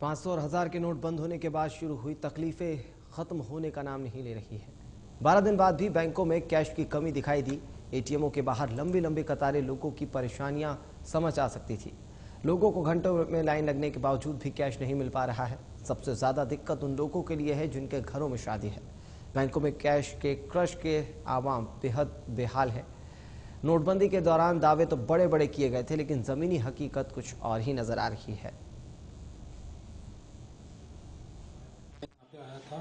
500 और 1000 के नोट बंद होने के बाद शुरू हुई तकलीफें खत्म होने का नाम नहीं ले रही है। 12 दिन बाद भी बैंकों में कैश की कमी दिखाई दी। एटीएमों के बाहर लंबी लंबी कतारें लोगों की परेशानियां समझ आ सकती थी। लोगों को घंटों में लाइन लगने के बावजूद भी कैश नहीं मिल पा रहा है। सबसे ज्यादा दिक्कत उन लोगों के लिए है जिनके घरों में शादी है। बैंकों में कैश के क्रश के आवाम बेहद बेहाल है। नोटबंदी के दौरान दावे तो बड़े बड़े किए गए थे, लेकिन जमीनी हकीकत कुछ और ही नजर आ रही है। आया था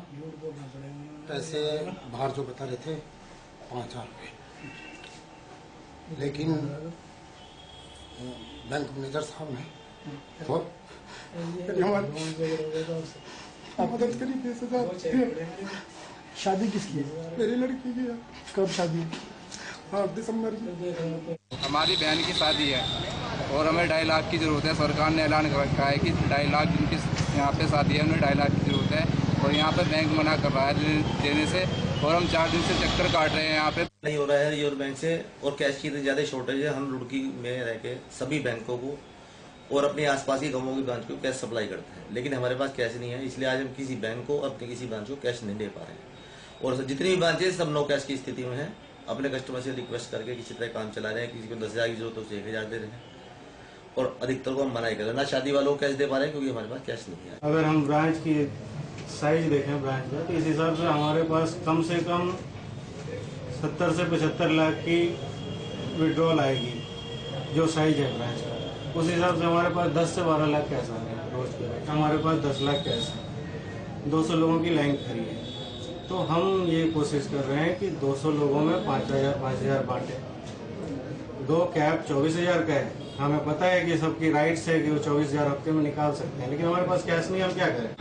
पैसे बाहर जो बता रहे थे 5000 रुपये, लेकिन बैंक मैनेजर साहब ने मदद करी 20,000। शादी किसकी है? मेरी लड़की की है। कब शादी? 8 दिसंबर की। हमारी बहन की शादी है और हमें 2.5 लाख की जरूरत है। सरकार ने ऐलान कर रखा है कि 2.5 लाख जिनकी यहाँ पे शादी है उन्हें 2.5 लाख की जरूरत है और यहाँ पे बैंक मना कर रहा है देने से, और हम 4 दिन से चक्कर काट रहे हैं यहाँ पे। नहीं हो रहा है रिजर्व बैंक से, और कैश की इतनी ज़्यादा शॉर्टेज है। हम रुड़की में रह के सभी बैंकों को और अपने आसपास की गांवों की ब्रांच को कैश सप्लाई करते हैं, लेकिन हमारे पास कैश नहीं है। इसलिए आज हम किसी बैंक को अपने किसी ब्रांच को कैश नहीं दे पा रहे हैं, और जितनी भी ब्रांचेज सब नो कैश की स्थिति में है। अपने कस्टमर से रिक्वेस्ट करके किसी तरह काम चला रहे हैं। किसी को 10,000 की जरूरत हो तो 1,000 दे रहे हैं, और अधिकतर को हम मना ही कर रहे हैं। ना शादी वालों को कैश दे पा रहे हैं क्योंकि हमारे पास कैश नहीं है। अगर हम ब्रांच की साइज देखें ब्रांच का, तो इस हिसाब से हमारे पास कम से कम 70 से 75 लाख की विड्रॉल आएगी, जो साइज है ब्रांच का। उस हिसाब से हमारे पास 10 से 12 लाख कैश आ रहे हैं रोज के। हमारे पास 10 लाख कैश है, 200 लोगों की लाइन खड़ी है। तो हम ये कोशिश कर रहे हैं कि 200 लोगों में 5,000 बांटे। 2 कैब 24,000 का है। हमें पता है कि सबकी राइट्स है कि वो 24,000 हफ्ते में निकाल सकते हैं, लेकिन हमारे पास कैश नहीं, हम क्या करें।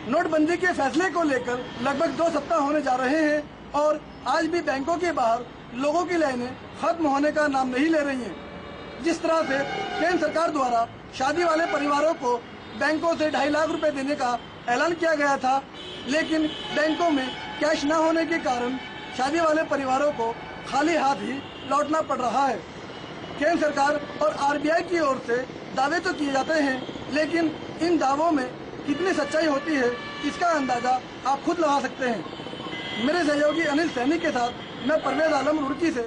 नोटबंदी के फैसले को लेकर लगभग 2 सप्ताह होने जा रहे हैं और आज भी बैंकों के बाहर लोगों की लाइनें खत्म होने का नाम नहीं ले रही हैं। जिस तरह से केंद्र सरकार द्वारा शादी वाले परिवारों को बैंकों से 2.5 लाख रुपए देने का ऐलान किया गया था, लेकिन बैंकों में कैश न होने के कारण शादी वाले परिवारों को खाली हाथ ही लौटना पड़ रहा है। केंद्र सरकार और आरबीआई की ओर से दावे तो किए जाते हैं, लेकिन इन दावों में कितनी सच्चाई होती है इसका अंदाजा आप खुद लगा सकते हैं। मेरे सहयोगी अनिल सैनी के साथ मैं परवेज आलम रुड़की से।